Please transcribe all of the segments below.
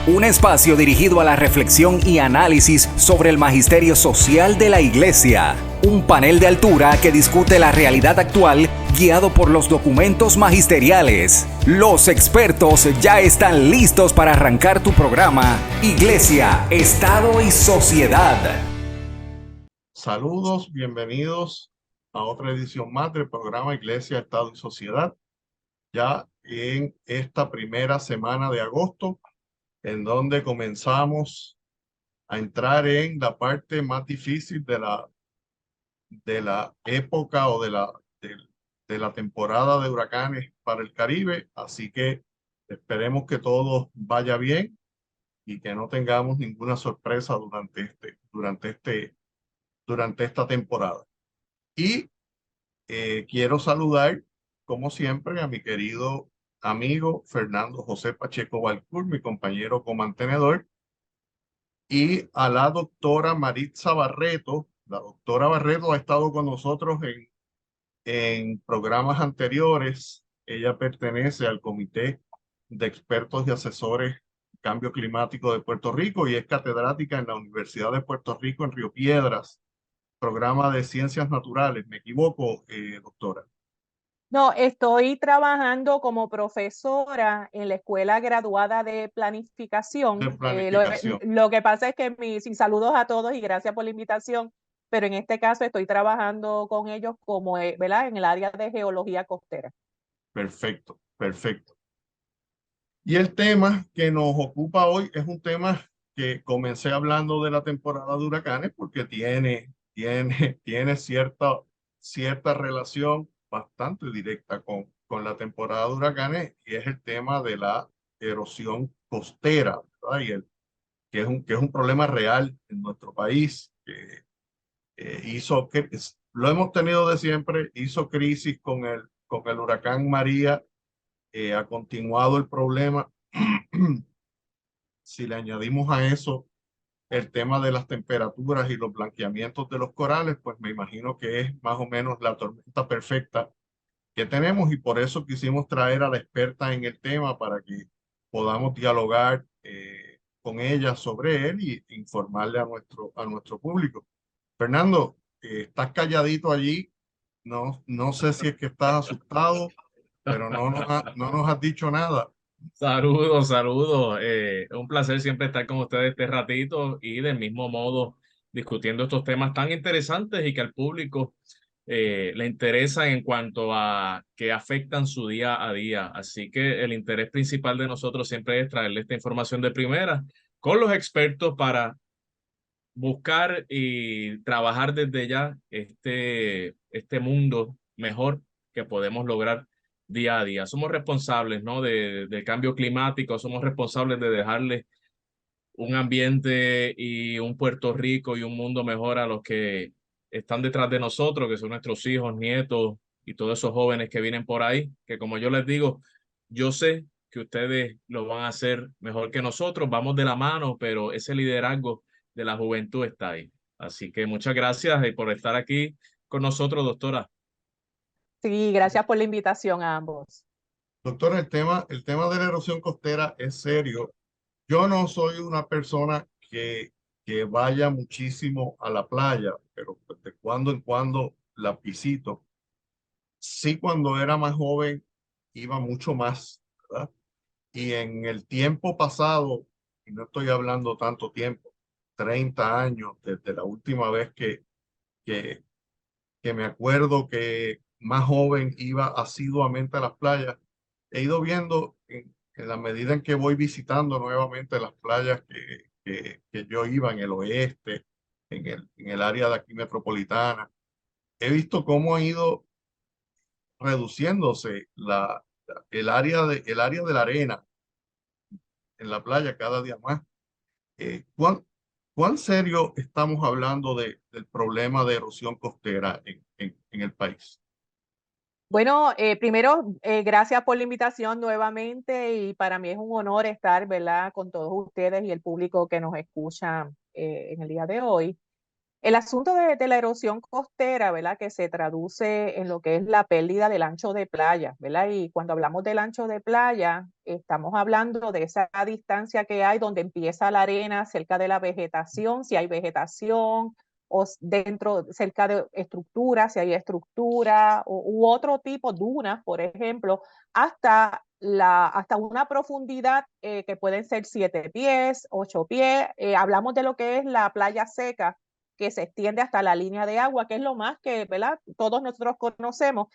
Un espacio dirigido a la reflexión y análisis sobre el magisterio social de la Iglesia. Un panel de altura que discute la realidad actual guiado por los documentos magisteriales. Los expertos ya están listos para arrancar tu programa Iglesia, Estado y Sociedad. Saludos, bienvenidos a otra edición más del programa Iglesia, Estado y Sociedad. Ya en esta primera semana de agosto, en donde comenzamos a entrar en la parte más difícil de la época o de la temporada de huracanes para el Caribe. Así que esperemos que todo vaya bien y que no tengamos ninguna sorpresa durante esta temporada. Y quiero saludar, como siempre, a mi querido amigo Fernando José Pacheco Valcour, mi compañero comantenedor, y a la doctora Maritza Barreto. La doctora Barreto ha estado con nosotros en programas anteriores. Ella pertenece al Comité de Expertos y Asesores Cambio Climático de Puerto Rico y es catedrática en la Universidad de Puerto Rico en Río Piedras, programa de Ciencias Naturales. ¿Me equivoco, doctora? No, estoy trabajando como profesora en la Escuela Graduada de De Planificación. planificación. Lo que pasa es que sin saludos a todos y gracias por la invitación, pero en este caso estoy trabajando con ellos como, ¿verdad? En el área de geología costera. Perfecto, perfecto. Y el tema que nos ocupa hoy es un tema que comencé hablando de la temporada de huracanes porque tiene cierta relación bastante directa con la temporada de huracanes y es el tema de la erosión costera, ¿verdad? Que es un problema real en nuestro país, que lo hemos tenido de siempre, hizo crisis con el huracán María, ha continuado el problema. Si le añadimos a eso el tema de las temperaturas y los blanqueamientos de los corales, pues me imagino que es más o menos la tormenta perfecta que tenemos y por eso quisimos traer a la experta en el tema para que podamos dialogar con ella sobre él y informarle a nuestro público. Fernando, estás calladito allí, no sé si es que estás asustado, pero no nos has dicho nada. Saludos, saludos. Un placer siempre estar con ustedes este ratito y del mismo modo discutiendo estos temas tan interesantes y que al público le interesan en cuanto a que afectan su día a día. Así que el interés principal de nosotros siempre es traerle esta información de primera con los expertos para buscar y trabajar desde ya este mundo mejor que podemos lograr día a día. Somos responsables, ¿no? Del cambio climático, somos responsables de dejarle un ambiente y un Puerto Rico y un mundo mejor a los que están detrás de nosotros, que son nuestros hijos, nietos y todos esos jóvenes que vienen por ahí, que como yo les digo, yo sé que ustedes lo van a hacer mejor que nosotros, vamos de la mano, pero ese liderazgo de la juventud está ahí. Así que muchas gracias por estar aquí con nosotros, doctora. Sí, gracias por la invitación a ambos. Doctor, el tema de la erosión costera es serio. Yo no soy una persona que vaya muchísimo a la playa, pero pues, de cuando en cuando la visito. Sí, cuando era más joven iba mucho más, ¿verdad? Y en el tiempo pasado, y no estoy hablando tanto tiempo, 30 años desde la última vez que, que me acuerdo que más joven iba asiduamente a las playas, he ido viendo en la medida en que voy visitando nuevamente las playas que yo iba en el oeste, en el área de aquí metropolitana, he visto cómo ha ido reduciéndose el área de la arena en la playa cada día más. ¿Cuán serio estamos hablando del problema de erosión costera en el país? Bueno, primero, gracias por la invitación nuevamente y para mí es un honor estar, ¿verdad?, con todos ustedes y el público que nos escucha en el día de hoy. El asunto de la erosión costera, ¿verdad? Que se traduce en lo que es la pérdida del ancho de playa, ¿verdad? Y cuando hablamos del ancho de playa, estamos hablando de esa distancia que hay donde empieza la arena cerca de la vegetación, si hay vegetación, o dentro, cerca de estructura, si hay estructura, u otro tipo, dunas, por ejemplo, hasta una profundidad que pueden ser 7 pies, 8 pies. Hablamos de lo que es la playa seca, que se extiende hasta la línea de agua, que es lo más que, ¿verdad? Todos nosotros conocemos.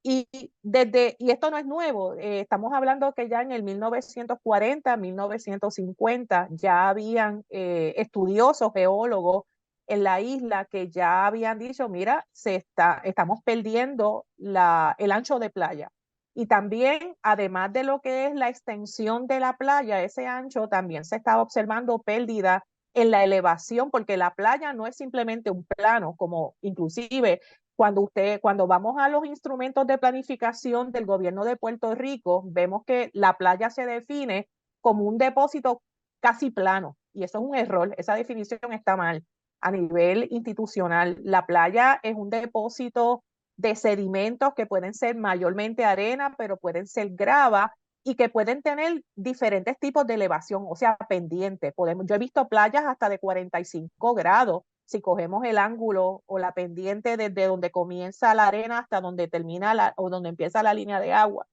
Y esto no es nuevo, estamos hablando que ya en el 1940, 1950, ya habían estudiosos, geólogos en la isla que ya habían dicho, mira, estamos perdiendo el ancho de playa. Y también, además de lo que es la extensión de la playa, ese ancho, también se estaba observando pérdida en la elevación, porque la playa no es simplemente un plano, como inclusive cuando vamos a los instrumentos de planificación del gobierno de Puerto Rico, vemos que la playa se define como un depósito casi plano, y eso es un error, esa definición está mal a nivel institucional. La playa es un depósito de sedimentos que pueden ser mayormente arena, pero pueden ser grava y que pueden tener diferentes tipos de elevación, o sea, pendiente. Yo he visto playas hasta de 45 grados si cogemos el ángulo o la pendiente desde donde comienza la arena hasta donde termina o donde empieza la línea de agua.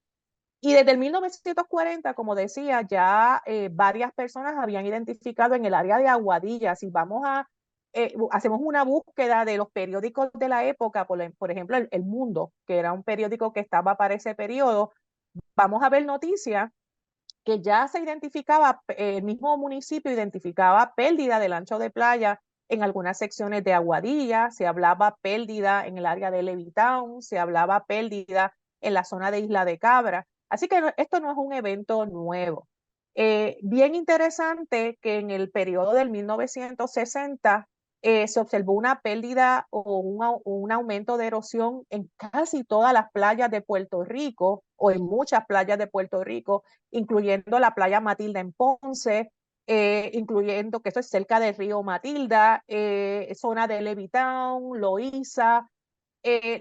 Y desde el 1940, como decía, ya varias personas habían identificado en el área de Aguadilla. Si hacemos una búsqueda de los periódicos de la época, por ejemplo, el Mundo, que era un periódico que estaba para ese periodo, vamos a ver noticias que ya se identificaba, el mismo municipio identificaba pérdida del ancho de playa en algunas secciones de Aguadilla, se hablaba pérdida en el área de Levittown, se hablaba pérdida en la zona de Isla de Cabra. Así que esto no es un evento nuevo. Bien interesante que en el periodo del 1960 se observó una pérdida o un aumento de erosión en casi todas las playas de Puerto Rico o en muchas playas de Puerto Rico, incluyendo la playa Matilda en Ponce, incluyendo que esto es cerca del río Matilda, zona de Levittown, Loíza.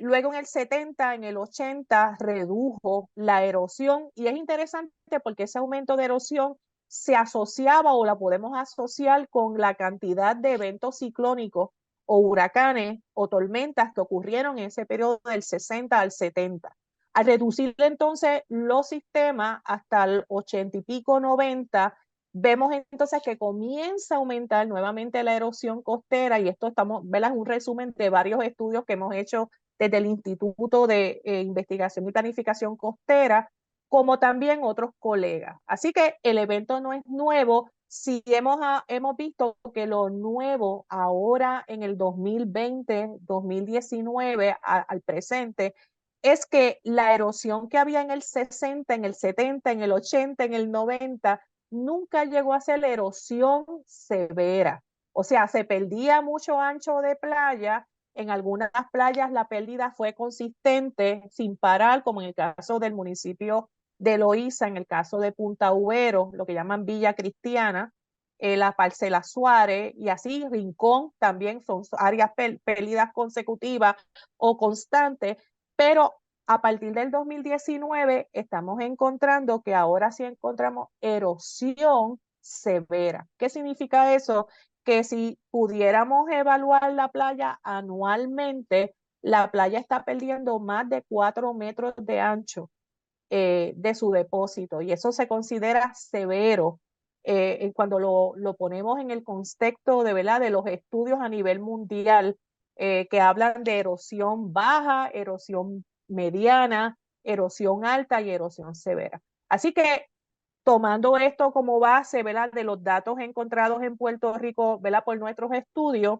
Luego en el 70, en el 80, redujo la erosión y es interesante porque ese aumento de erosión se asociaba o la podemos asociar con la cantidad de eventos ciclónicos o huracanes o tormentas que ocurrieron en ese periodo del 60 al 70. Al reducir entonces los sistemas hasta el 80 y pico, 90, vemos entonces que comienza a aumentar nuevamente la erosión costera y esto ¿verdad? Es un resumen de varios estudios que hemos hecho desde el Instituto de Investigación y Planificación Costera, como también otros colegas. Así que el evento no es nuevo. Sí hemos visto que lo nuevo ahora en el 2020, 2019 al presente, es que la erosión que había en el 60, en el 70, en el 80, en el 90, nunca llegó a ser erosión severa. O sea, se perdía mucho ancho de playa. En algunas playas la pérdida fue consistente, sin parar, como en el caso del municipio de Loíza, en el caso de Punta Ubero, lo que llaman Villa Cristiana, la Parcela Suárez y así Rincón también son áreas pérdidas consecutivas o constantes, pero a partir del 2019 estamos encontrando que ahora sí encontramos erosión severa. ¿Qué significa eso? Que si pudiéramos evaluar la playa anualmente, la playa está perdiendo más de 4 metros de ancho de su depósito y eso se considera severo cuando lo ponemos en el contexto de, ¿verdad? De los estudios a nivel mundial que hablan de erosión baja, erosión mediana, erosión alta y erosión severa. Así que tomando esto como base, ¿verdad? De los datos encontrados en Puerto Rico, ¿verdad? Por nuestros estudios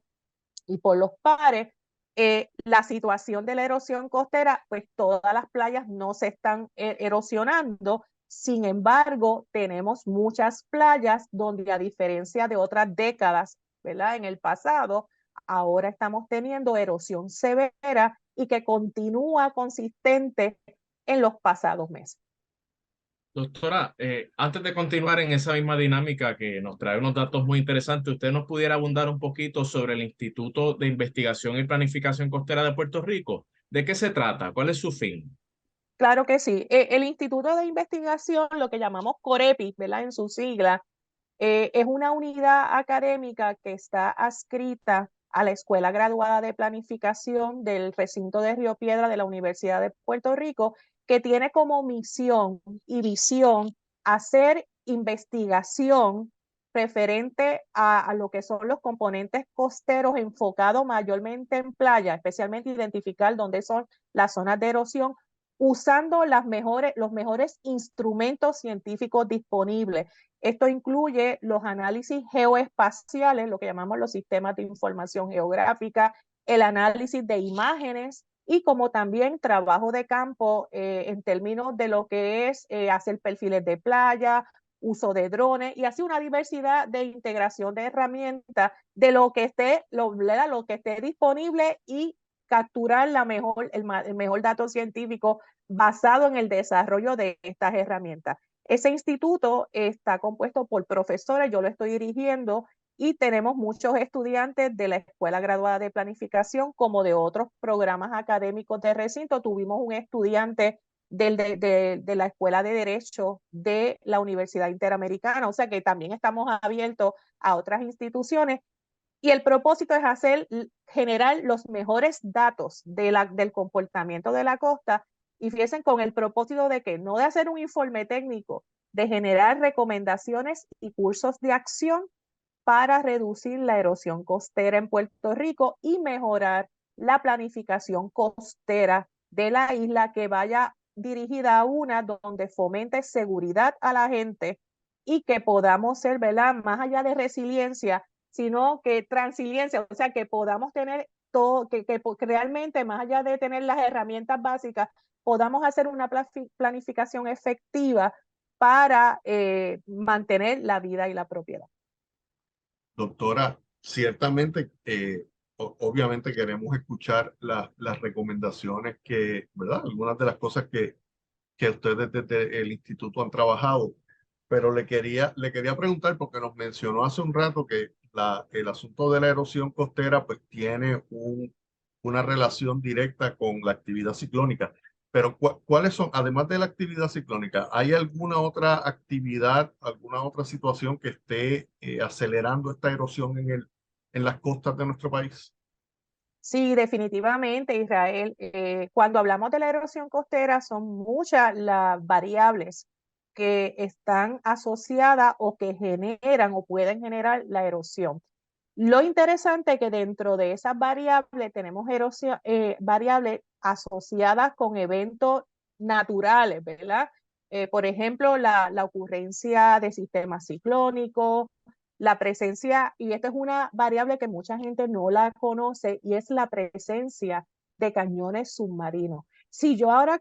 y por los pares, la situación de la erosión costera, pues todas las playas no se están erosionando. Sin embargo, tenemos muchas playas donde a diferencia de otras décadas, ¿verdad? En el pasado, ahora estamos teniendo erosión severa y que continúa consistente en los pasados meses. Doctora, antes de continuar en esa misma dinámica que nos trae unos datos muy interesantes, ¿usted nos pudiera abundar un poquito sobre el Instituto de Investigación y Planificación Costera de Puerto Rico? ¿De qué se trata? ¿Cuál es su fin? Claro que sí. El Instituto de Investigación, lo que llamamos COREPI, ¿verdad? En su sigla, es una unidad académica que está adscrita a la Escuela Graduada de Planificación del recinto de Río Piedra de la Universidad de Puerto Rico, que tiene como misión y visión hacer investigación referente a lo que son los componentes costeros enfocados mayormente en playa, especialmente identificar dónde son las zonas de erosión, usando los mejores instrumentos científicos disponibles. Esto incluye los análisis geoespaciales, lo que llamamos los sistemas de información geográfica, el análisis de imágenes y como también trabajo de campo en términos de lo que es hacer perfiles de playa, uso de drones y así una diversidad de integración de herramientas de lo que esté, lo que esté disponible y capturar el mejor dato científico basado en el desarrollo de estas herramientas. Ese instituto está compuesto por profesores, yo lo estoy dirigiendo y tenemos muchos estudiantes de la Escuela Graduada de Planificación como de otros programas académicos de recinto. Tuvimos un estudiante de la Escuela de Derecho de la Universidad Interamericana, o sea que también estamos abiertos a otras instituciones y el propósito es generar los mejores datos del comportamiento de la costa y fíjense con el propósito de que no de hacer un informe técnico, de generar recomendaciones y cursos de acción para reducir la erosión costera en Puerto Rico y mejorar la planificación costera de la isla que vaya dirigida a una donde fomente seguridad a la gente y que podamos ser, ¿verdad? Más allá de resiliencia, sino que transiliencia, o sea, que podamos tener todo, que realmente más allá de tener las herramientas básicas, podamos hacer una planificación efectiva para mantener la vida y la propiedad. Doctora, ciertamente, obviamente queremos escuchar las recomendaciones que, ¿verdad? Algunas de las cosas que ustedes desde el instituto han trabajado, pero le quería preguntar porque nos mencionó hace un rato que el asunto de la erosión costera pues tiene una relación directa con la actividad ciclónica. Pero ¿cuáles son, además de la actividad ciclónica, hay alguna otra actividad, alguna otra situación que esté acelerando esta erosión en las costas de nuestro país? Sí, definitivamente, Israel. Cuando hablamos de la erosión costera, son muchas las variables que están asociadas o que generan o pueden generar la erosión. Lo interesante es que dentro de esas variables tenemos variables asociadas con eventos naturales, ¿verdad? Por ejemplo, la ocurrencia de sistemas ciclónicos, la presencia, y esta es una variable que mucha gente no la conoce, y es la presencia de cañones submarinos. Si yo ahora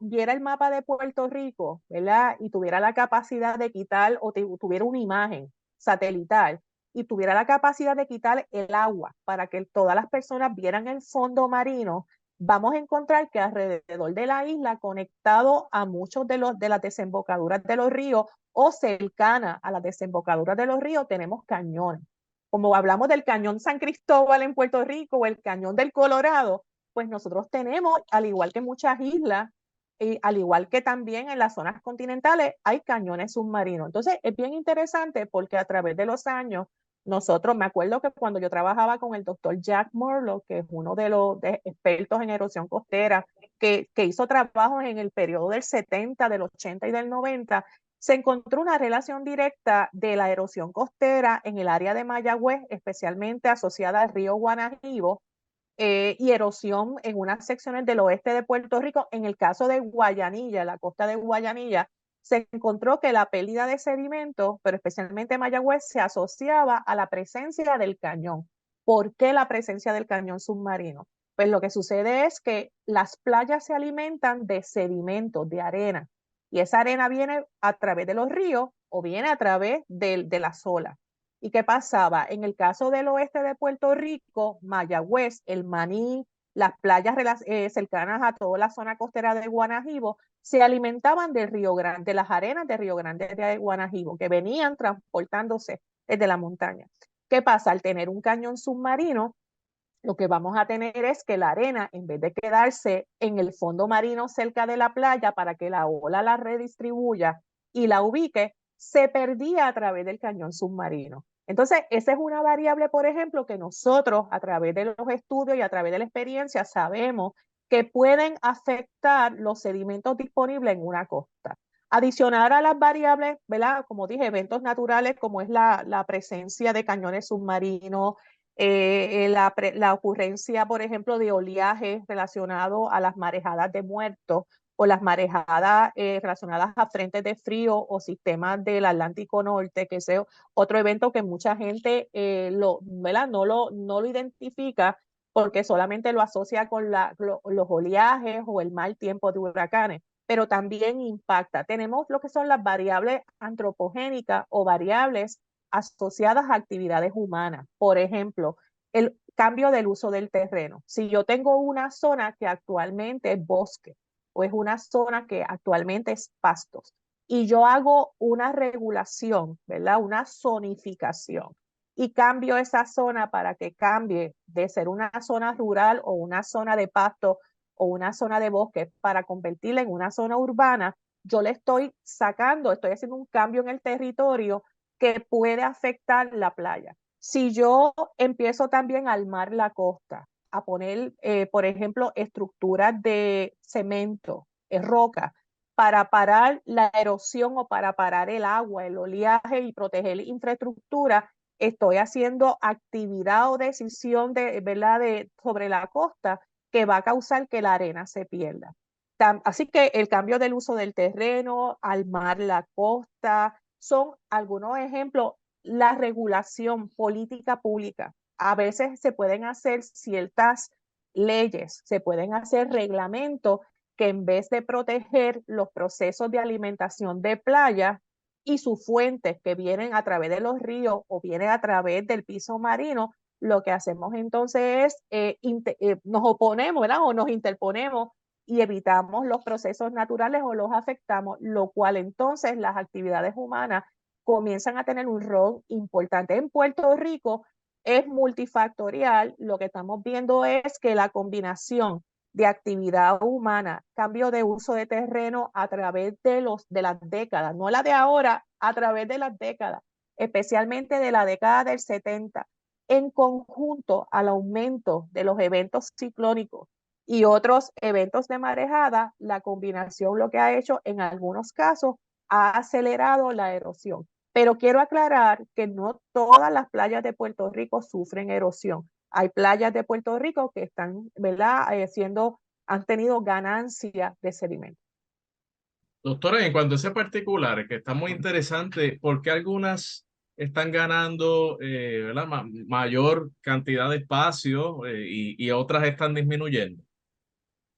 viera el mapa de Puerto Rico, ¿verdad? Y tuviera la capacidad de quitar o tuviera una imagen satelital y tuviera la capacidad de quitar el agua para que todas las personas vieran el fondo marino, vamos a encontrar que alrededor de la isla, conectado a muchos de las desembocaduras de los ríos o cercana a las desembocaduras de los ríos, tenemos cañones. Como hablamos del cañón San Cristóbal en Puerto Rico o el cañón del Colorado, pues nosotros tenemos, al igual que muchas islas, y al igual que también en las zonas continentales, hay cañones submarinos. Entonces, es bien interesante porque a través de los años, nosotros, me acuerdo que cuando yo trabajaba con el doctor Jack Morlock, que es uno de los expertos en erosión costera, que hizo trabajos en el periodo del 70, del 80 y del 90, se encontró una relación directa de la erosión costera en el área de Mayagüez, especialmente asociada al río Guanajibo, y erosión en unas secciones del oeste de Puerto Rico. En el caso de Guayanilla, la costa de Guayanilla, se encontró que la pérdida de sedimentos, pero especialmente Mayagüez, se asociaba a la presencia del cañón. ¿Por qué la presencia del cañón submarino? Pues lo que sucede es que las playas se alimentan de sedimentos, de arena, y esa arena viene a través de los ríos o viene a través de las olas. ¿Y qué pasaba? En el caso del oeste de Puerto Rico, Mayagüez, el Maní, las playas cercanas a toda la zona costera de Guanajibo se alimentaban del Río Grande, de las arenas del Río Grande de Guanajibo, que venían transportándose desde la montaña. ¿Qué pasa? Al tener un cañón submarino, lo que vamos a tener es que la arena, en vez de quedarse en el fondo marino cerca de la playa para que la ola la redistribuya y la ubique, se perdía a través del cañón submarino. Entonces, esa es una variable, por ejemplo, que nosotros a través de los estudios y a través de la experiencia sabemos que pueden afectar los sedimentos disponibles en una costa. Adicionar a las variables, ¿verdad? Como dije, eventos naturales como es la presencia de cañones submarinos, la ocurrencia, por ejemplo, de oleaje relacionado a las marejadas de muertos o las marejadas relacionadas a frentes de frío o sistemas del Atlántico Norte, que es otro evento que mucha gente ¿verdad? No lo identifica porque solamente lo asocia con los oleajes o el mal tiempo de huracanes, pero también impacta. Tenemos lo que son las variables antropogénicas o variables asociadas a actividades humanas. Por ejemplo, el cambio del uso del terreno. Si yo tengo una zona que actualmente es bosque o es una zona que actualmente es pastos y yo hago una regulación, ¿verdad? Una zonificación y cambio esa zona para que cambie de ser una zona rural o una zona de pasto o una zona de bosque para convertirla en una zona urbana, yo le estoy estoy haciendo un cambio en el territorio que puede afectar la playa. Si yo empiezo también a armar la costa, a poner, por ejemplo, estructuras de cemento, roca, para parar la erosión o para parar el agua, el oleaje y proteger la infraestructura, estoy haciendo actividad o decisión ¿verdad? Sobre la costa que va a causar que la arena se pierda. Así que el cambio del uso del terreno, armar la costa, son algunos ejemplos. La regulación política pública. A veces se pueden hacer ciertas leyes, se pueden hacer reglamentos que en vez de proteger los procesos de alimentación de playa y sus fuentes que vienen a través de los ríos o vienen a través del piso marino, lo que hacemos entonces es nos oponemos, ¿verdad? O nos interponemos y evitamos los procesos naturales o los afectamos, lo cual entonces las actividades humanas comienzan a tener un rol importante. En Puerto Rico es multifactorial. Lo que estamos viendo es que la combinación de actividad humana, cambio de uso de terreno a través de las décadas, no la de ahora, a través de las décadas, especialmente de la década del 70, en conjunto al aumento de los eventos ciclónicos y otros eventos de marejada, la combinación lo que ha hecho en algunos casos ha acelerado la erosión. Pero quiero aclarar que no todas las playas de Puerto Rico sufren erosión. Hay playas de Puerto Rico que están, ¿verdad?, han tenido ganancia de sedimento. Doctora, en cuanto a ese particular, que está muy interesante, ¿por qué algunas están ganando ¿verdad? Mayor cantidad de espacio y otras están disminuyendo?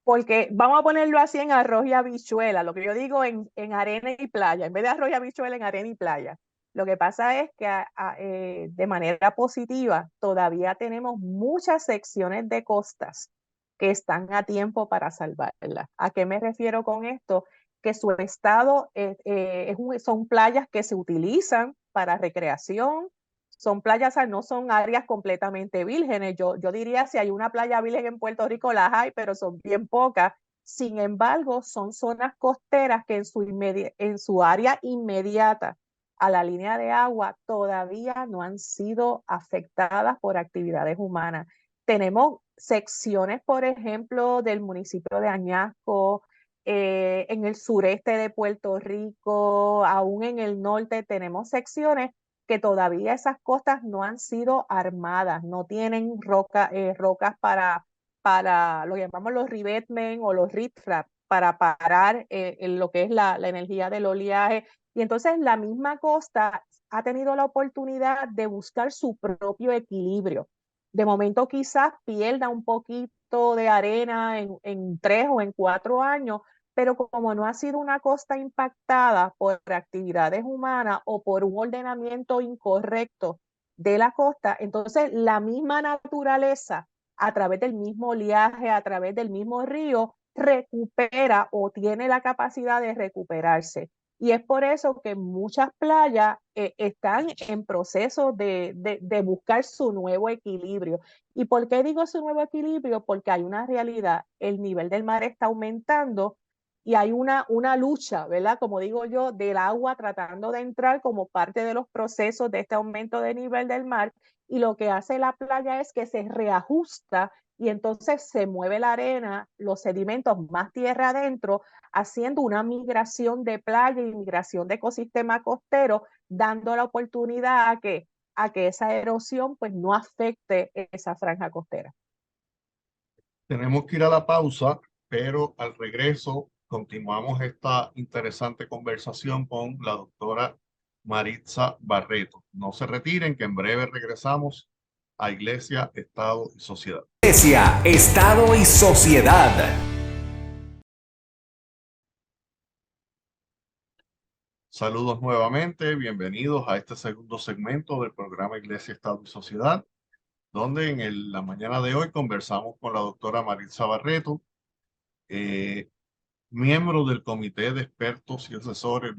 Porque vamos a ponerlo así en arroz y habichuela, lo que yo digo en arena y playa, en vez de arroz y habichuela en arena y playa. Lo que pasa es que de manera positiva todavía tenemos muchas secciones de costas que están a tiempo para salvarlas. ¿A qué me refiero con esto? Que su estado son playas que se utilizan para recreación, son playas, no son áreas completamente vírgenes. Yo diría si hay una playa virgen en Puerto Rico, las hay, pero son bien pocas. Sin embargo, son zonas costeras que en su área inmediata a la línea de agua todavía no han sido afectadas por actividades humanas. Tenemos secciones, por ejemplo, del municipio de Añasco, en el sureste de Puerto Rico, aún en el norte tenemos secciones que todavía esas costas no han sido armadas, no tienen rocas para lo que llamamos los revetment o los riprap, para parar lo que es la energía del oleaje. Y entonces la misma costa ha tenido la oportunidad de buscar su propio equilibrio. De momento quizás pierda un poquito de arena en 3 o en 4 años, pero como no ha sido una costa impactada por actividades humanas o por un ordenamiento incorrecto de la costa, entonces la misma naturaleza a través del mismo oleaje, a través del mismo río, recupera o tiene la capacidad de recuperarse. Y es por eso que muchas playas están en proceso de buscar su nuevo equilibrio. ¿Y por qué digo su nuevo equilibrio? Porque hay una realidad, el nivel del mar está aumentando y hay una lucha, ¿verdad? Como digo yo, del agua tratando de entrar como parte de los procesos de este aumento de nivel del mar, y lo que hace la playa es que se reajusta y entonces se mueve la arena, los sedimentos más tierra adentro, haciendo una migración de playa y migración de ecosistema costero, dando la oportunidad a que esa erosión pues no afecte esa franja costera. Tenemos que ir a la pausa, pero al regreso continuamos esta interesante conversación con la doctora Maritza Barreto. No se retiren, que en breve regresamos a Iglesia, Estado y Sociedad. Iglesia, Estado y Sociedad. Saludos nuevamente, bienvenidos a este segundo segmento del programa Iglesia, Estado y Sociedad, donde en la mañana de hoy conversamos con la doctora Maritza Barreto, miembro del Comité de Expertos y Asesores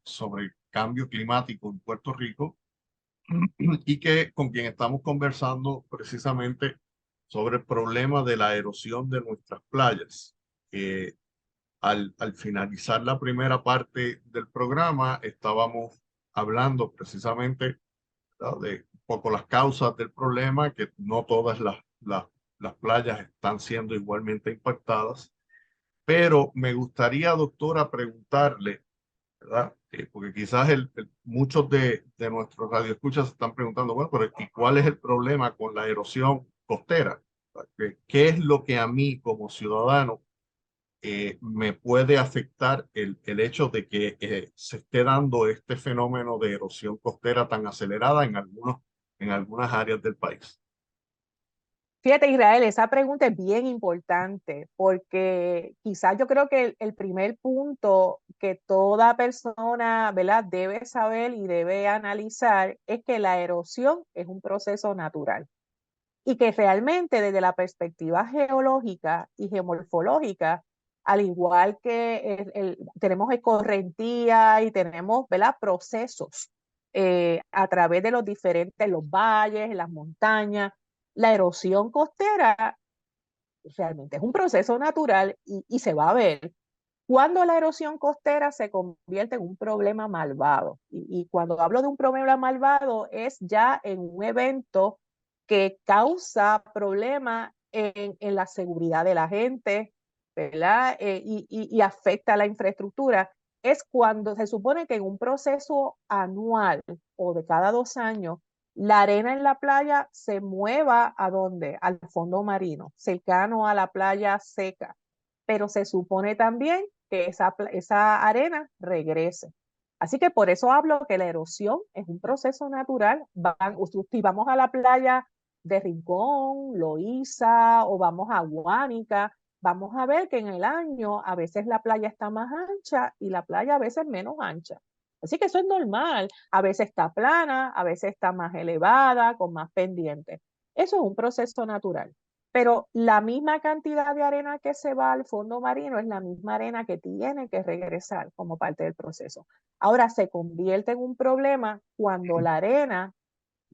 sobre Cambio Climático en Puerto Rico, y con quien estamos conversando precisamente sobre el problema de la erosión de nuestras playas. Al finalizar la primera parte del programa, estábamos hablando precisamente, ¿verdad?, de un poco las causas del problema, que no todas las playas están siendo igualmente impactadas. Pero me gustaría, doctora, preguntarle, ¿verdad? Porque quizás muchos de nuestros radioescuchas se están preguntando, bueno, pero ¿y cuál es el problema con la erosión costera? ¿Qué es lo que a mí como ciudadano me puede afectar el hecho de que se esté dando este fenómeno de erosión costera tan acelerada en algunas áreas del país? Fíjate, Israel, esa pregunta es bien importante porque quizás yo creo que el primer punto que toda persona, ¿verdad?, debe saber y debe analizar es que la erosión es un proceso natural y que realmente desde la perspectiva geológica y geomorfológica, al igual que tenemos escorrentía y tenemos, ¿verdad?, procesos a través de los diferentes, los valles, las montañas, la erosión costera realmente es un proceso natural y se va a ver cuando la erosión costera se convierte en un problema malvado. Y cuando hablo de un problema malvado es ya en un evento que causa problemas en la seguridad de la gente, ¿verdad? Y afecta la infraestructura. Es cuando se supone que en un proceso anual o de cada 2 años, la arena en la playa se mueva ¿a dónde? Al fondo marino, cercano a la playa seca. Pero se supone también que esa arena regrese. Así que por eso hablo que la erosión es un proceso natural. Si vamos a la playa de Rincón, Loíza o vamos a Guánica, vamos a ver que en el año a veces la playa está más ancha y la playa a veces menos ancha. Así que eso es normal. A veces está plana, a veces está más elevada, con más pendientes. Eso es un proceso natural. Pero la misma cantidad de arena que se va al fondo marino es la misma arena que tiene que regresar como parte del proceso. Ahora se convierte en un problema cuando la arena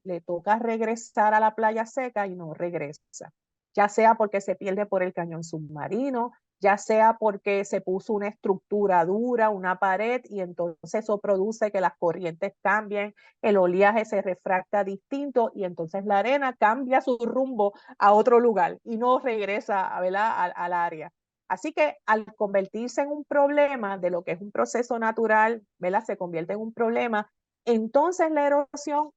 le toca regresar a la playa seca y no regresa, ya sea porque se pierde por el cañón submarino, ya sea porque se puso una estructura dura, una pared, y entonces eso produce que las corrientes cambien, el oleaje se refracta distinto y entonces la arena cambia su rumbo a otro lugar y no regresa al área. Así que al convertirse en un problema de lo que es un proceso natural, ¿verdad?, se convierte en un problema. Entonces la erosión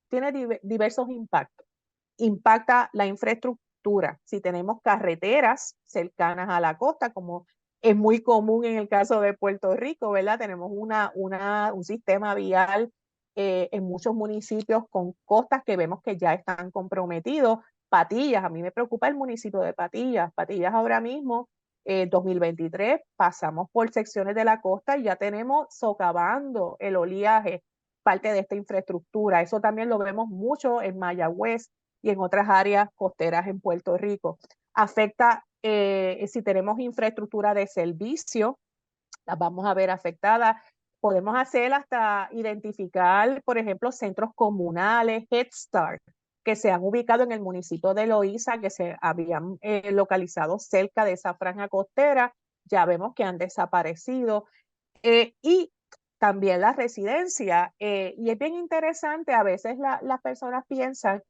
tiene diversos impactos. Impacta la infraestructura. Si tenemos carreteras cercanas a la costa, como es muy común en el caso de Puerto Rico, ¿verdad? Tenemos un sistema vial en muchos municipios con costas que vemos que ya están comprometidos. Patillas, a mí me preocupa el municipio de Patillas. Patillas ahora mismo, 2023, pasamos por secciones de la costa y ya tenemos socavando el oleaje parte de esta infraestructura. Eso también lo vemos mucho en Mayagüez y en otras áreas costeras en Puerto Rico. Afecta si tenemos infraestructura de servicio, las vamos a ver afectadas. Podemos hacer hasta identificar, por ejemplo, centros comunales, Head Start, que se han ubicado en el municipio de Loíza, que se habían localizado cerca de esa franja costera. Ya vemos que han desaparecido. Y también la residencia. Y es bien interesante, a veces las personas piensan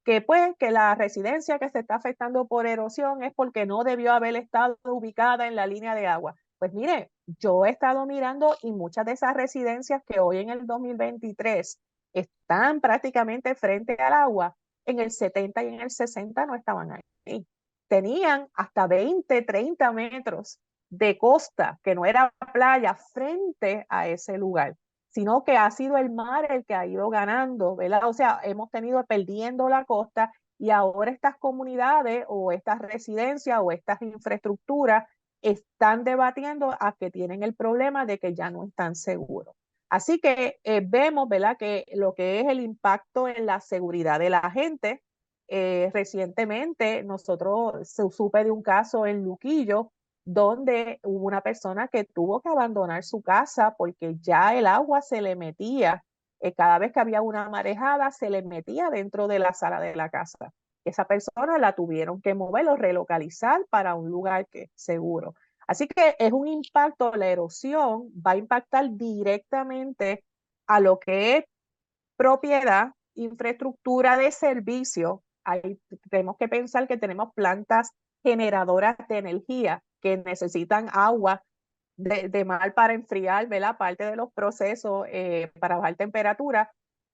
que pues que la residencia que se está afectando por erosión es porque no debió haber estado ubicada en la línea de agua. Pues mire, yo he estado mirando y muchas de esas residencias que hoy en el 2023 están prácticamente frente al agua, en el 70 y en el 60 no estaban ahí. Tenían hasta 20, 30 metros de costa, que no era playa, frente a ese lugar, sino que ha sido el mar el que ha ido ganando, ¿verdad? O sea, hemos tenido perdiendo la costa y ahora estas comunidades o estas residencias o estas infraestructuras están debatiendo a que tienen el problema de que ya no están seguros. Así que vemos, ¿verdad?, que lo que es el impacto en la seguridad de la gente. Recientemente nosotros supe de un caso en Luquillo donde hubo una persona que tuvo que abandonar su casa porque ya el agua se le metía, cada vez que había una marejada se le metía dentro de la sala de la casa. Esa persona la tuvieron que mover o relocalizar para un lugar que seguro. Así que es un impacto, la erosión va a impactar directamente a lo que es propiedad, infraestructura de servicio. Ahí tenemos que pensar que tenemos plantas generadoras de energía que necesitan agua de mar para enfriar, ¿verdad? Parte de los procesos para bajar temperatura,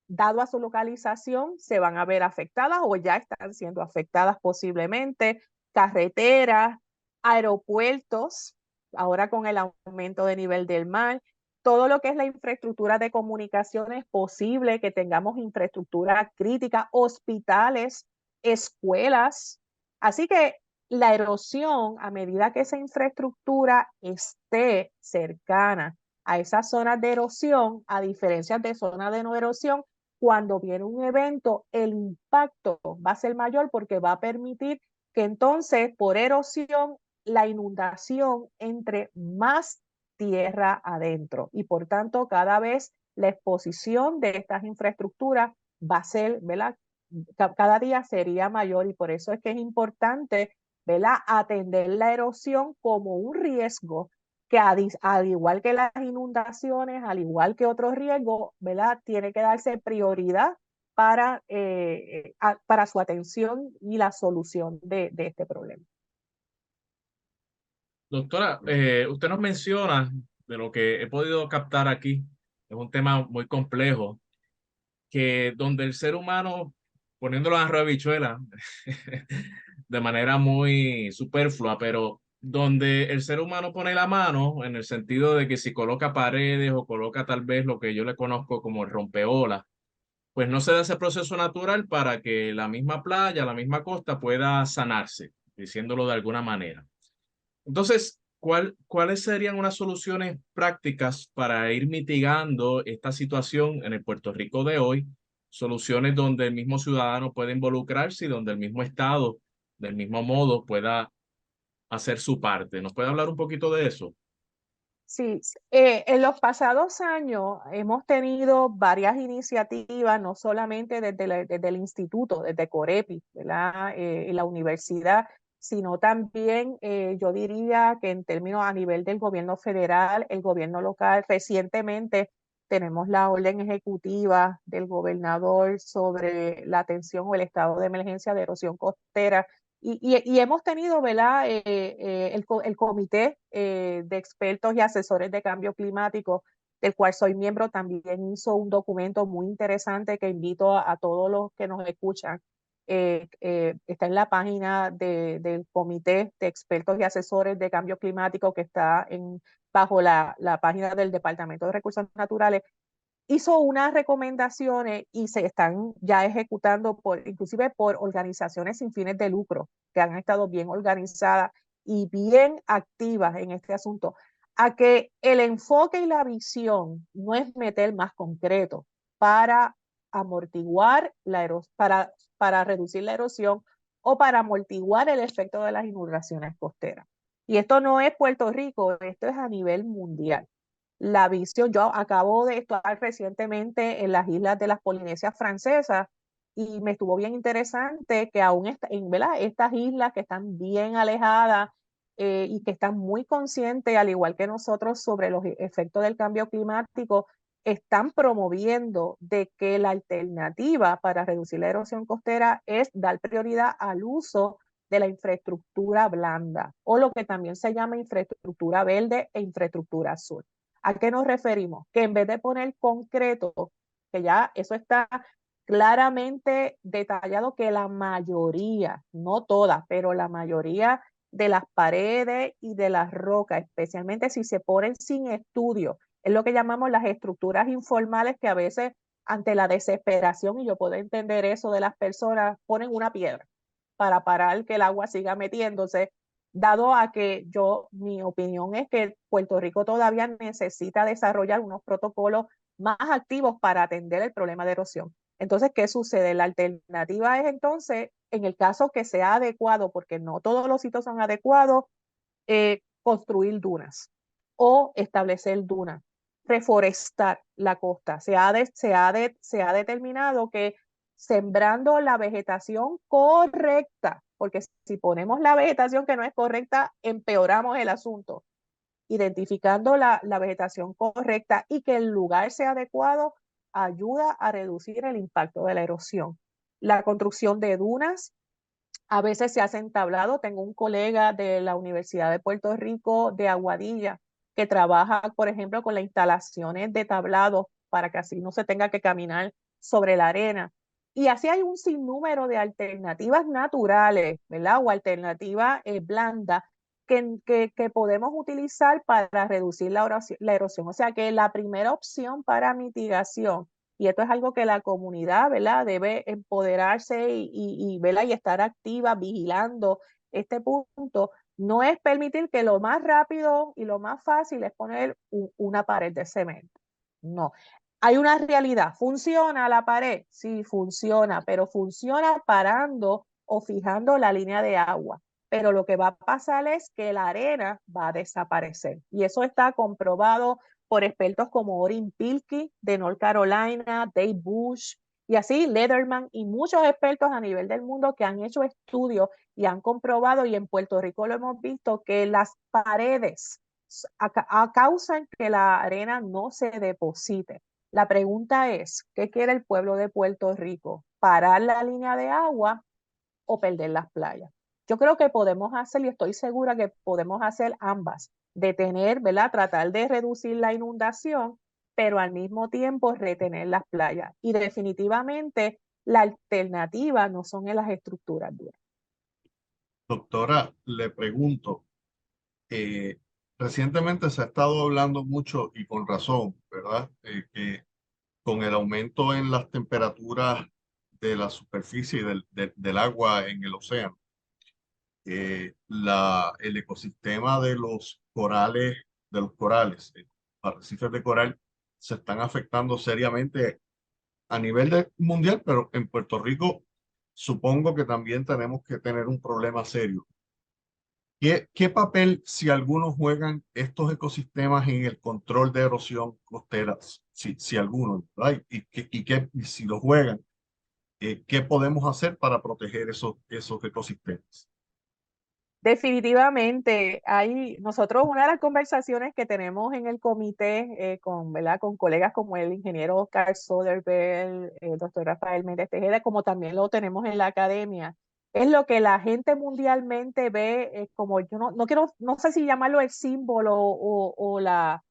dado a su localización, se van a ver afectadas o ya están siendo afectadas posiblemente. Carreteras, aeropuertos, ahora con el aumento de nivel del mar, todo lo que es la infraestructura de comunicaciones, posible que tengamos infraestructura crítica, hospitales, escuelas. Así que la erosión, a medida que esa infraestructura esté cercana a esas zonas de erosión, a diferencia de zonas de no erosión, cuando viene un evento, el impacto va a ser mayor porque va a permitir que entonces por erosión la inundación entre más tierra adentro y por tanto cada vez la exposición de estas infraestructuras va a ser, ¿verdad? Cada día sería mayor y por eso es que es importante, ¿verdad?, atender la erosión como un riesgo que al igual que las inundaciones, al igual que otros riesgos, ¿verdad?, tiene que darse prioridad para su atención y la solución de este problema. Doctora, usted nos menciona, de lo que he podido captar aquí, es un tema muy complejo, que donde el ser humano, poniéndolo en arroz de habichuela, de manera muy superflua, pero donde el ser humano pone la mano, en el sentido de que si coloca paredes o coloca tal vez lo que yo le conozco como el rompeolas, pues no se da ese proceso natural para que la misma playa, la misma costa pueda sanarse, diciéndolo de alguna manera. Entonces, ¿cuáles serían unas soluciones prácticas para ir mitigando esta situación en el Puerto Rico de hoy? Soluciones donde el mismo ciudadano pueda involucrarse y donde el mismo Estado, del mismo modo, pueda hacer su parte. ¿Nos puede hablar un poquito de eso? Sí, en los pasados años hemos tenido varias iniciativas, no solamente desde el instituto, desde Corepi, ¿verdad? Y la universidad, sino también yo diría que en términos a nivel del gobierno federal, el gobierno local. Recientemente tenemos la orden ejecutiva del gobernador sobre la atención o el estado de emergencia de erosión costera. Y hemos tenido, ¿verdad?, el comité de expertos y asesores de cambio climático, del cual soy miembro, también hizo un documento muy interesante que invito a todos los que nos escuchan. Está en la página del comité de expertos y asesores de cambio climático que está bajo la página del Departamento de Recursos Naturales. Hizo unas recomendaciones y se están ya ejecutando inclusive por organizaciones sin fines de lucro, que han estado bien organizadas y bien activas en este asunto, a que el enfoque y la visión no es meter más concreto para amortiguar para reducir la erosión o para amortiguar el efecto de las inundaciones costeras. Y esto no es Puerto Rico, esto es a nivel mundial. La visión, yo acabo de estar recientemente en las islas de las Polinesias Francesas y me estuvo bien interesante que aún ¿verdad? Estas islas que están bien alejadas y que están muy conscientes, al igual que nosotros, sobre los efectos del cambio climático, están promoviendo de que la alternativa para reducir la erosión costera es dar prioridad al uso de la infraestructura blanda o lo que también se llama infraestructura verde e infraestructura azul. ¿A qué nos referimos? Que en vez de poner concreto, que ya eso está claramente detallado, que la mayoría, no todas, pero la mayoría de las paredes y de las rocas, especialmente si se ponen sin estudio, es lo que llamamos las estructuras informales, que a veces ante la desesperación, y yo puedo entender eso de las personas, ponen una piedra para parar que el agua siga metiéndose, dado a que mi opinión es que Puerto Rico todavía necesita desarrollar unos protocolos más activos para atender el problema de erosión. Entonces, ¿qué sucede? La alternativa es entonces, en el caso que sea adecuado, porque no todos los sitios son adecuados, construir dunas o establecer dunas, reforestar la costa. Se ha determinado que sembrando la vegetación correcta, porque si ponemos la vegetación que no es correcta, empeoramos el asunto. Identificando la vegetación correcta y que el lugar sea adecuado, ayuda a reducir el impacto de la erosión. La construcción de dunas, a veces se hace entablado. Tengo un colega de la Universidad de Puerto Rico de Aguadilla que trabaja, por ejemplo, con las instalaciones de tablados para que así no se tenga que caminar sobre la arena. Y así hay un sinnúmero de alternativas naturales, ¿verdad? O alternativas blandas que podemos utilizar para reducir la erosión. O sea que la primera opción para mitigación, y esto es algo que la comunidad, ¿verdad?, debe empoderarse ¿verdad?, y estar activa vigilando este punto, no es permitir que lo más rápido y lo más fácil es poner una pared de cemento. No. Hay una realidad. ¿Funciona la pared? Sí, funciona, pero funciona parando o fijando la línea de agua. Pero lo que va a pasar es que la arena va a desaparecer. Y eso está comprobado por expertos como Orrin Pilkey de North Carolina, Dave Bush, y así Lederman y muchos expertos a nivel del mundo que han hecho estudios y han comprobado, y en Puerto Rico lo hemos visto, que las paredes causan que la arena no se deposite. La pregunta es, ¿qué quiere el pueblo de Puerto Rico? ¿Parar la línea de agua o perder las playas? Yo creo que podemos hacer, y estoy segura que podemos hacer ambas, detener, ¿verdad?, tratar de reducir la inundación, pero al mismo tiempo retener las playas. Y definitivamente la alternativa no son en las estructuras duras. Doctora, le pregunto, recientemente se ha estado hablando mucho y con razón, ¿verdad? Que con el aumento en las temperaturas de la superficie del agua en el océano, el ecosistema de los corales, arrecifes de coral, se están afectando seriamente a nivel mundial, pero en Puerto Rico supongo que también tenemos que tener un problema serio. ¿Qué papel, si algunos juegan estos ecosistemas en el control de erosión costera? Si algunos, ¿verdad? Y si lo juegan, ¿qué podemos hacer para proteger esos ecosistemas? Definitivamente, nosotros una de las conversaciones que tenemos en el comité ¿verdad?, con colegas como el ingeniero Oscar Soderberg, el doctor Rafael Méndez Tejeda, como también lo tenemos en la academia, es lo que la gente mundialmente ve como, yo no sé si llamarlo el símbolo o la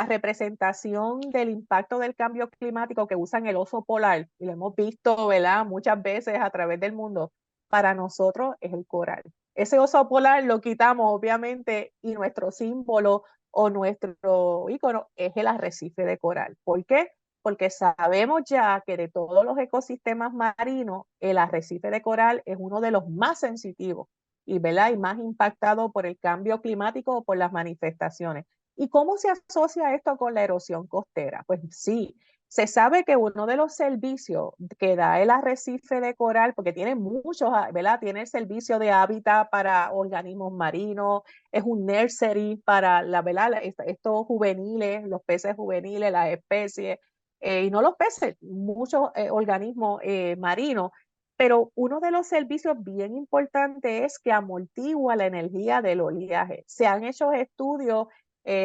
representación del impacto del cambio climático, que usan el oso polar, y lo hemos visto, ¿verdad?, muchas veces a través del mundo. Para nosotros es el coral. Ese oso polar lo quitamos, obviamente, y nuestro símbolo o nuestro ícono es el arrecife de coral. ¿Por qué? Porque sabemos ya que de todos los ecosistemas marinos, el arrecife de coral es uno de los más sensitivos y, ¿verdad?, y más impactado por el cambio climático o por las manifestaciones. ¿Y cómo se asocia esto con la erosión costera? Pues sí, Se sabe que uno de los servicios que da el arrecife de coral, porque tiene muchos, ¿verdad? Tiene el servicio de hábitat para organismos marinos, es un nursery para ¿verdad? Estos juveniles, los peces juveniles, las especies, y no los peces, muchos organismos marinos. Pero uno de los servicios bien importantes es que amortigua la energía del oleaje. Se han hecho estudios,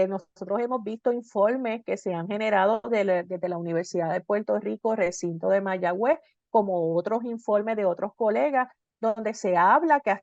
nosotros hemos visto informes que se han generado desde la Universidad de Puerto Rico, recinto de Mayagüez, como otros informes de otros colegas, donde se habla que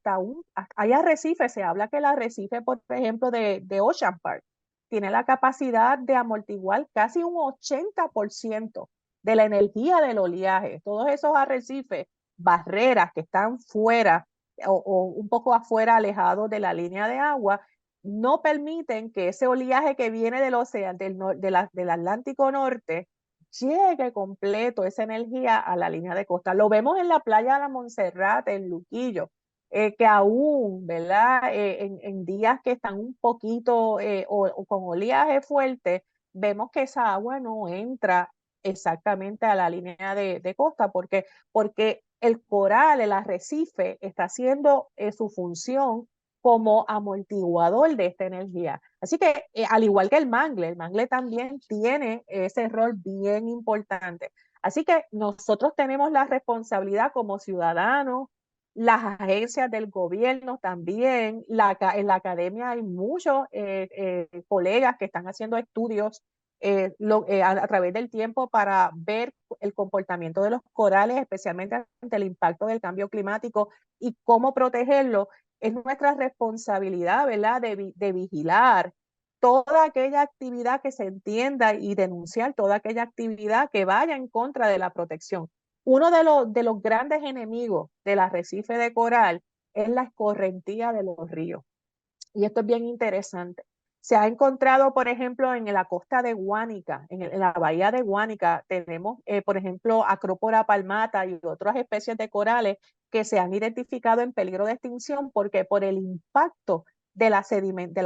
hay arrecifes, se habla que el arrecife, por ejemplo, de Ocean Park, tiene la capacidad de amortiguar casi un 80% de la energía del oleaje. Todos esos arrecifes, barreras que están fuera o un poco afuera, alejados de la línea de agua, no permiten que ese oleaje que viene del océano, del Atlántico Norte, llegue completo esa energía a la línea de costa. Lo vemos en la playa de la Monserrate, en Luquillo, que aún, ¿verdad? En días que están un poquito o con oleaje fuerte, vemos que esa agua no entra exactamente a la línea de costa, porque el coral, el arrecife, está haciendo su función como amortiguador de esta energía. Así que, al igual que el mangle también tiene ese rol bien importante. Así que nosotros tenemos la responsabilidad como ciudadanos, las agencias del gobierno también, en la academia hay muchos colegas que están haciendo estudios a través del tiempo para ver el comportamiento de los corales, especialmente ante el impacto del cambio climático y cómo protegerlo. Es nuestra responsabilidad, ¿verdad?, de vigilar toda aquella actividad que se entienda y denunciar toda aquella actividad que vaya en contra de la protección. Uno de los grandes enemigos del arrecife de coral es la escorrentía de los ríos. Y esto es bien interesante. Se ha encontrado, por ejemplo, en la costa de Guánica, en la bahía de Guánica, tenemos, por ejemplo, Acrópora palmata y otras especies de corales que se han identificado en peligro de extinción porque por el impacto de la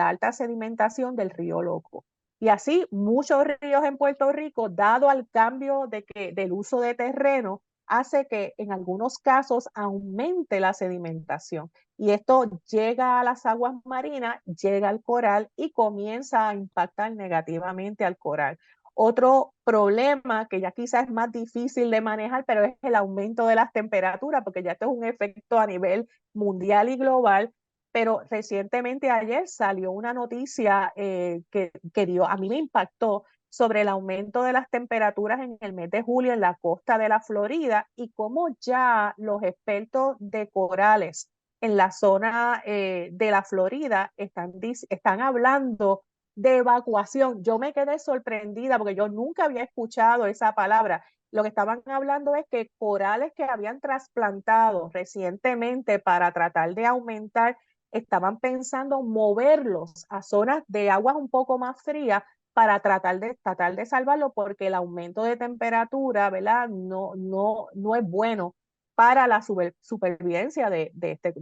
alta sedimentación del río Loco. Y así muchos ríos en Puerto Rico, dado al cambio del uso de terreno, hace que en algunos casos aumente la sedimentación. Y esto llega a las aguas marinas, llega al coral y comienza a impactar negativamente al coral. Otro problema que ya quizás es más difícil de manejar, pero es el aumento de las temperaturas, porque ya esto es un efecto a nivel mundial y global. Pero recientemente ayer salió una noticia a mí me impactó, sobre el aumento de las temperaturas en el mes de julio en la costa de la Florida y cómo ya los expertos de corales en la zona de la Florida están hablando de evacuación. Yo me quedé sorprendida porque yo nunca había escuchado esa palabra. Lo que estaban hablando es que corales que habían trasplantado recientemente para tratar de aumentar, estaban pensando moverlos a zonas de aguas un poco más frías para tratar de salvarlo, porque el aumento de temperatura, ¿verdad?, no es bueno para la supervivencia de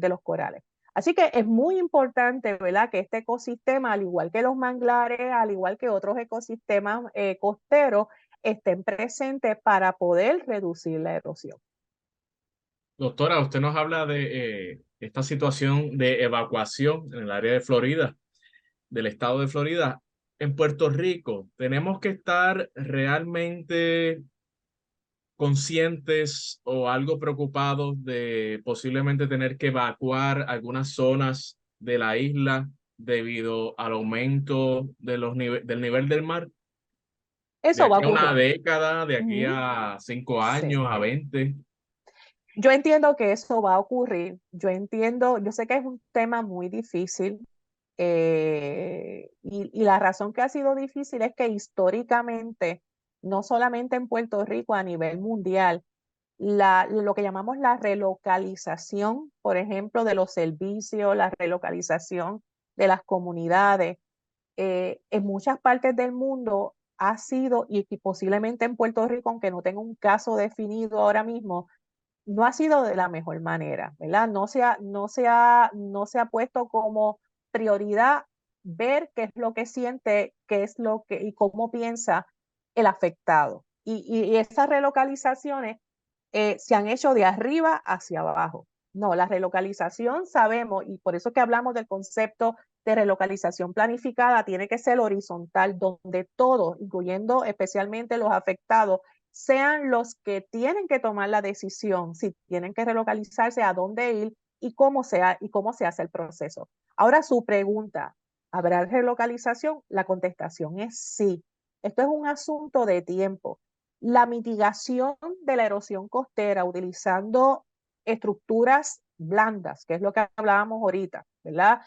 los corales. Así que es muy importante, ¿verdad?, que este ecosistema, al igual que los manglares, al igual que otros ecosistemas costeros, estén presentes para poder reducir la erosión. Doctora, usted nos habla de esta situación de evacuación en el área de Florida, del estado de Florida. En Puerto Rico, tenemos que estar realmente conscientes o algo preocupados de posiblemente tener que evacuar algunas zonas de la isla debido al aumento de del nivel del mar, de Eso va a aquí a una ocurrir. década, de aquí Uh-huh. a 5 años, Sí. a 20. Yo entiendo que eso va a ocurrir. Yo sé que es un tema muy difícil, y la razón que ha sido difícil es que históricamente, no solamente en Puerto Rico, a nivel mundial, lo que llamamos la relocalización, por ejemplo, de los servicios, la relocalización de las comunidades, en muchas partes del mundo ha sido, y posiblemente en Puerto Rico, aunque no tengo un caso definido ahora mismo, no ha sido de la mejor manera, ¿verdad? No se ha puesto como prioridad ver qué es lo que siente, qué es lo que y cómo piensa el afectado. y esas relocalizaciones se han hecho de arriba hacia abajo. No, la relocalización sabemos, y por eso que hablamos del concepto de relocalización planificada, tiene que ser horizontal, donde todos, incluyendo especialmente los afectados, sean los que tienen que tomar la decisión, si tienen que relocalizarse, a dónde ir y cómo se hace el proceso. Ahora su pregunta, ¿habrá relocalización? La contestación es sí. Esto es un asunto de tiempo. La mitigación de la erosión costera utilizando estructuras blandas, que es lo que hablábamos ahorita, ¿verdad?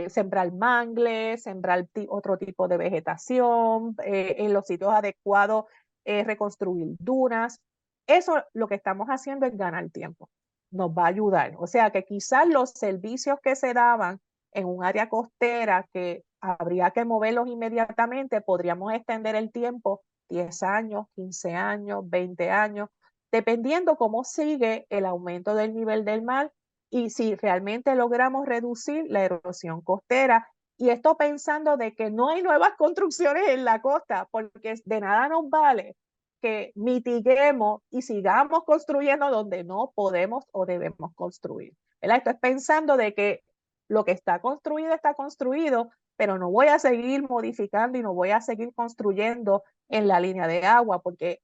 Sembrar mangles, sembrar otro tipo de vegetación, en los sitios adecuados, reconstruir dunas. Eso lo que estamos haciendo es ganar tiempo. Nos va a ayudar. O sea que quizás los servicios que se daban en un área costera que habría que moverlos inmediatamente, podríamos extender el tiempo 10 años, 15 años, 20 años, dependiendo cómo sigue el aumento del nivel del mar y si realmente logramos reducir la erosión costera. Y esto pensando de que no hay nuevas construcciones en la costa, porque de nada nos vale que mitiguemos y sigamos construyendo donde no podemos o debemos construir. ¿Verdad? Esto es pensando de que lo que está construido, pero no voy a seguir modificando y no voy a seguir construyendo en la línea de agua, porque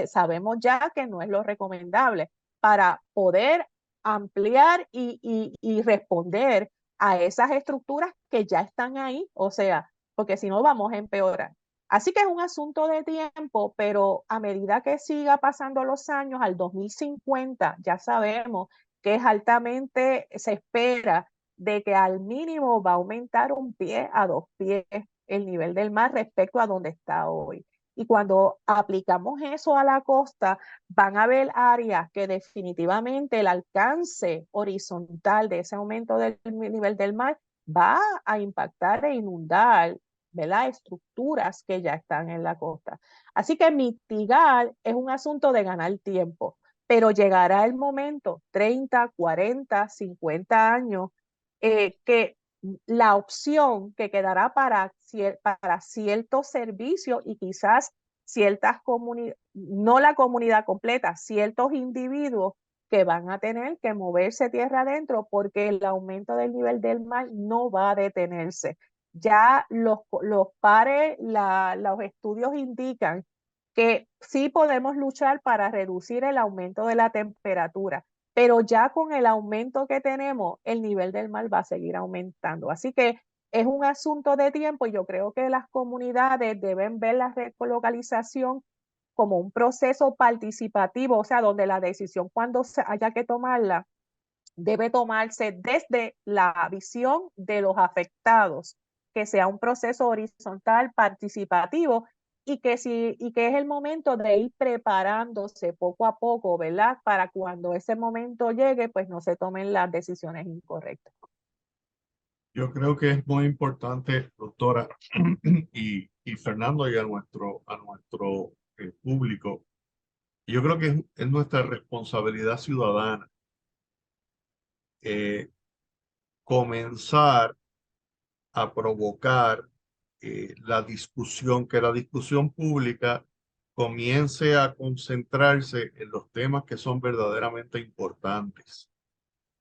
sabemos ya que no es lo recomendable para poder ampliar y responder a esas estructuras que ya están ahí, o sea, porque si no vamos a empeorar. Así que es un asunto de tiempo, pero a medida que siga pasando los años, al 2050 ya sabemos que es altamente, se espera de que al mínimo va a aumentar 1 pie a 2 pies el nivel del mar respecto a donde está hoy. Y cuando aplicamos eso a la costa, van a haber áreas que definitivamente el alcance horizontal de ese aumento del nivel del mar va a impactar e inundar, ¿verdad? Estructuras que ya están en la costa. Así que mitigar es un asunto de ganar tiempo, pero llegará el momento, 30, 40, 50 años, que la opción que quedará para ciertos servicios y quizás ciertas comunidades, no la comunidad completa, ciertos individuos que van a tener que moverse tierra adentro porque el aumento del nivel del mar no va a detenerse. Ya los pares, los estudios indican que sí podemos luchar para reducir el aumento de la temperatura, pero ya con el aumento que tenemos, el nivel del mar va a seguir aumentando. Así que es un asunto de tiempo y yo creo que las comunidades deben ver la relocalización como un proceso participativo, o sea, donde la decisión cuando haya que tomarla debe tomarse desde la visión de los afectados, que sea un proceso horizontal participativo y que es el momento de ir preparándose poco a poco, ¿verdad? Para cuando ese momento llegue, pues no se tomen las decisiones incorrectas. Yo creo que es muy importante, doctora, y Fernando, y a nuestro público. Yo creo que es nuestra responsabilidad ciudadana comenzar a provocar la discusión, que la discusión pública comience a concentrarse en los temas que son verdaderamente importantes,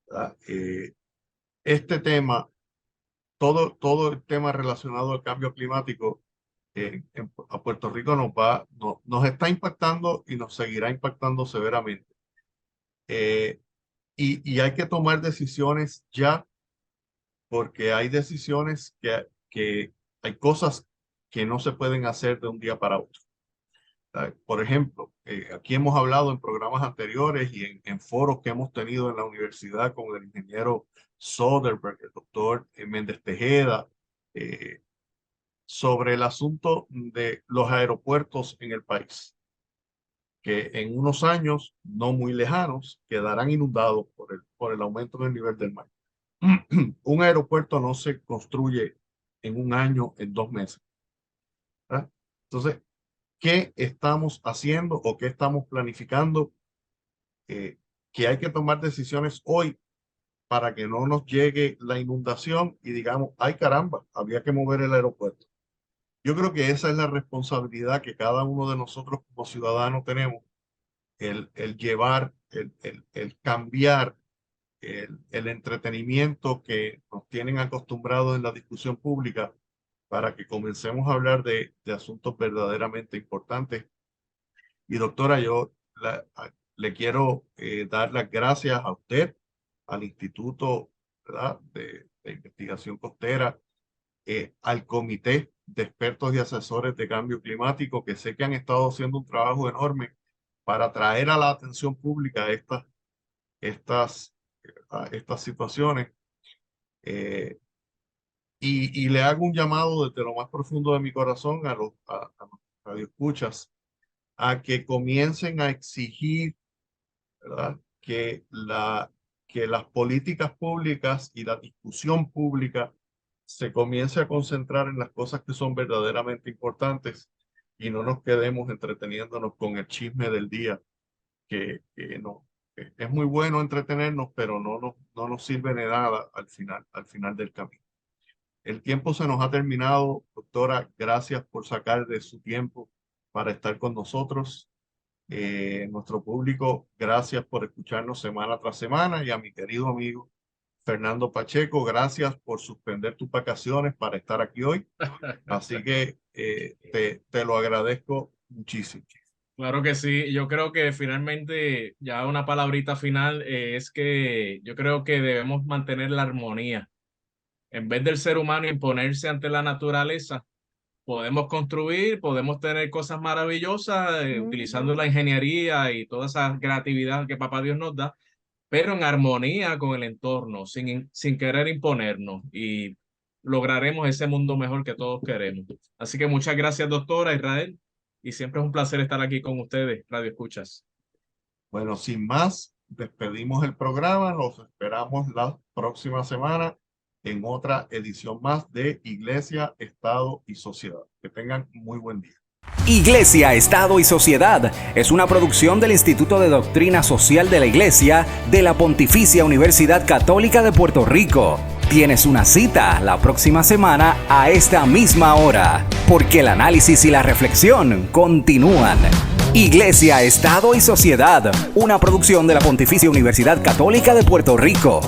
¿verdad? Este tema, todo el tema relacionado al cambio climático a Puerto Rico nos está impactando y nos seguirá impactando severamente. Y hay que tomar decisiones ya, porque hay decisiones que hay cosas que no se pueden hacer de un día para otro. Por ejemplo, aquí hemos hablado en programas anteriores y en foros que hemos tenido en la universidad con el ingeniero Soderberg, el doctor Méndez Tejeda, sobre el asunto de los aeropuertos en el país, que en unos años no muy lejanos quedarán inundados por el aumento del nivel del mar. Un aeropuerto no se construye en un año, en 2 meses, ¿verdad? Entonces, ¿qué estamos haciendo o qué estamos planificando? Que hay que tomar decisiones hoy para que no nos llegue la inundación y digamos, ay caramba, había que mover el aeropuerto. Yo creo que esa es la responsabilidad que cada uno de nosotros como ciudadanos tenemos, el llevar, el cambiar el entretenimiento que nos tienen acostumbrados en la discusión pública para que comencemos a hablar de asuntos verdaderamente importantes. Y doctora, yo le quiero dar las gracias a usted, al Instituto, ¿verdad?, de Investigación Costera, al Comité de Expertos y Asesores de Cambio Climático, que sé que han estado haciendo un trabajo enorme para traer a la atención pública estas situaciones. Y le hago un llamado desde lo más profundo de mi corazón a los radioescuchas a que comiencen a exigir, ¿verdad?, que las políticas públicas y la discusión pública se comience a concentrar en las cosas que son verdaderamente importantes y no nos quedemos entreteniéndonos con el chisme del día, que no, es muy bueno entretenernos, pero no nos sirve de nada al final del camino. El tiempo se nos ha terminado, doctora. Gracias por sacar de su tiempo para estar con nosotros. Nuestro público, gracias por escucharnos semana tras semana. Y a mi querido amigo Fernando Pacheco, gracias por suspender tus vacaciones para estar aquí hoy. Así que te lo agradezco muchísimo. Claro que sí, yo creo que finalmente ya una palabrita final es que yo creo que debemos mantener la armonía. En vez del ser humano imponerse ante la naturaleza, podemos construir, podemos tener cosas maravillosas utilizando la ingeniería y toda esa creatividad que Papá Dios nos da, pero en armonía con el entorno, sin querer imponernos, y lograremos ese mundo mejor que todos queremos. Así que muchas gracias, doctora Israel, y siempre es un placer estar aquí con ustedes, Radio Escuchas. Bueno, sin más, despedimos el programa. Los esperamos la próxima semana en otra edición más de Iglesia, Estado y Sociedad. Que tengan muy buen día. Iglesia, Estado y Sociedad es una producción del Instituto de Doctrina Social de la Iglesia de la Pontificia Universidad Católica de Puerto Rico. Tienes una cita la próxima semana a esta misma hora, porque el análisis y la reflexión continúan. Iglesia, Estado y Sociedad, una producción de la Pontificia Universidad Católica de Puerto Rico.